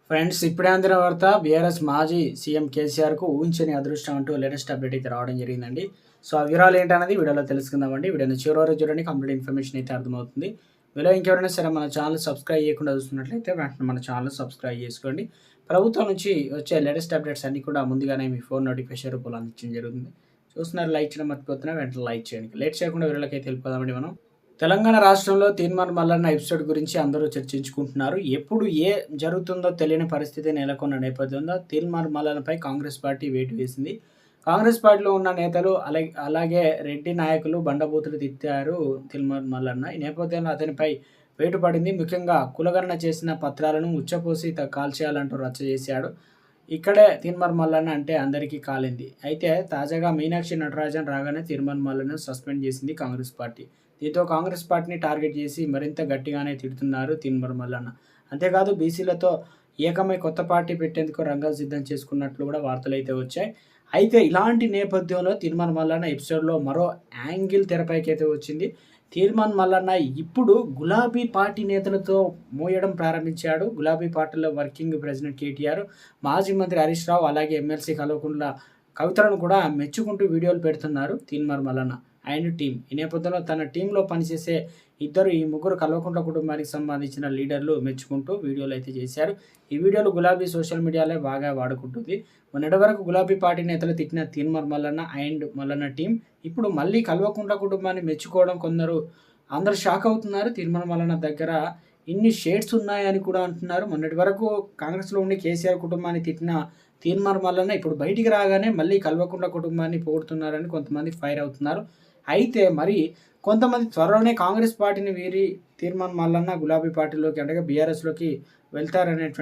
Friends, ఇప్పుడే అందిన వార్త. బీఆర్ఎస్ మాజీ సీఎం కేసీఆర్కు ఊహించని అదృష్టం అంటూ లేటెస్ట్ అప్డేట్ అయితే రావడం జరిగిందండి. సో ఆ వివరాలు ఏంటనేది వీడియోలో తెలుసుకుందామండి. వీడియోని చివరి వరకు చూడండి, కంప్లీట్ ఇన్ఫర్మేషన్ అయితే అర్థమవుతుంది. మీలో ఇంకెవరైనా సరే మన ఛానల్ సబ్స్క్రైబ్ చేయకుండా చూస్తున్నట్లయితే వెంటనే మన ఛానల్ సబ్స్క్రైబ్ చేసుకోండి. ప్రభుత్వం నుంచి వచ్చే లేటెస్ట్ అప్డేట్స్ అన్ని కూడా ముందుగానే మీ ఫోన్ నోటిఫికేషన్ రూపంలో అందించడం జరుగుతుంది. చూస్తున్నారు, లైక్ చేయడం మర్చిపోతున్నా, వెంటనే లైక్ చేయండి. లేట్ చేయకుండా వీడియోలకి అయితే వెళ్ళిపోదామండి మనం. తెలంగాణ రాష్ట్రంలో తీన్మార్ మల్లన్న ఎపిసోడ్ గురించి అందరూ చర్చించుకుంటున్నారు. ఎప్పుడు జరుగుతుందో తెలియని పరిస్థితి నెలకొన్న నేపథ్యంలో తీన్మార్ మల్లన్నపై కాంగ్రెస్ పార్టీ వేటు వేసింది. కాంగ్రెస్ పార్టీలో ఉన్న నేతలు అలాగే రెడ్డి నాయకులు బండబూతులు తిట్టారు తీన్మార్ మల్లన్న. ఈ నేపథ్యంలో అతనిపై వేటు పడింది. ముఖ్యంగా కులగణన చేసిన పత్రాలను ఉచ్చపోసి కాల్చేయాలంటూ రచ్చ చేశాడు. ఇక్కడే తీన్మార్ మల్లన్న అంటే అందరికీ కాలింది. అయితే తాజాగా మీనాక్షి నటరాజన్ రాగానే తీన్మార్ మల్లన్న సస్పెండ్ చేసింది కాంగ్రెస్ పార్టీ. దీంతో కాంగ్రెస్ పార్టీని టార్గెట్ చేసి మరింత గట్టిగానే తిడుతున్నారు తీన్మార్ మల్లన్న. అంతేకాదు బీసీలతో ఏకమై కొత్త పార్టీ పెట్టేందుకు రంగాలు సిద్ధం చేసుకున్నట్లు కూడా వార్తలు అయితే వచ్చాయి. అయితే ఇలాంటి నేపథ్యంలో తీన్మార్ మల్లన్న ఎపిసోడ్లో మరో యాంగిల్ తెరపైకి అయితే వచ్చింది. తీన్మార్ మల్లన్న ఇప్పుడు గులాబీ పార్టీ నేతలతో మోయడం ప్రారంభించాడు. గులాబీ పార్టీలో వర్కింగ్ ప్రెసిడెంట్ కేటీఆర్, మాజీ మంత్రి హరీష్ రావు, అలాగే ఎమ్మెల్సీ కల్వకుంట్ల కవితలను కూడా మెచ్చుకుంటూ వీడియోలు పెడుతున్నారు తీన్మార్ మల్లన్న అండ్ టీం. ఈ నేపథ్యంలో తన టీంలో పనిచేసే ఈ ముగ్గురు కల్వకుంట్ల కుటుంబానికి సంబంధించిన లీడర్లు మెచ్చుకుంటూ వీడియోలు అయితే చేశారు. ఈ వీడియోలు గులాబీ సోషల్ మీడియాలో బాగా వాడుకుంటుంది. మొన్నటి వరకు గులాబీ పార్టీ నేతలు తిట్టిన తీన్మార్ మల్లన్న అండ్ మల్లన్న టీం ఇప్పుడు మళ్ళీ కల్వకుంట్ల కుటుంబాన్ని మెచ్చుకోవడం అందరూ షాక్ అవుతున్నారు. తీన్మార్ మల్లన్న దగ్గర ఇన్ని షేడ్స్ ఉన్నాయని కూడా అంటున్నారు. మొన్నటి వరకు కాంగ్రెస్లో ఉండి కేసీఆర్ కుటుంబాన్ని తిట్టిన తీన్మార్ మల్లన్న ఇప్పుడు బయటికి రాగానే మళ్ళీ కల్వకుంట్ల కుటుంబాన్ని పొగుడుతున్నారని కొంతమంది ఫైర్ అవుతున్నారు. అయితే మరి కొంతమంది త్వరలోనే కాంగ్రెస్ పార్టీని వీరి తీన్మార్ మల్లన్న గులాబీ పార్టీలోకి అంటే బీఆర్ఎస్లోకి వెళ్తారనేటువంటి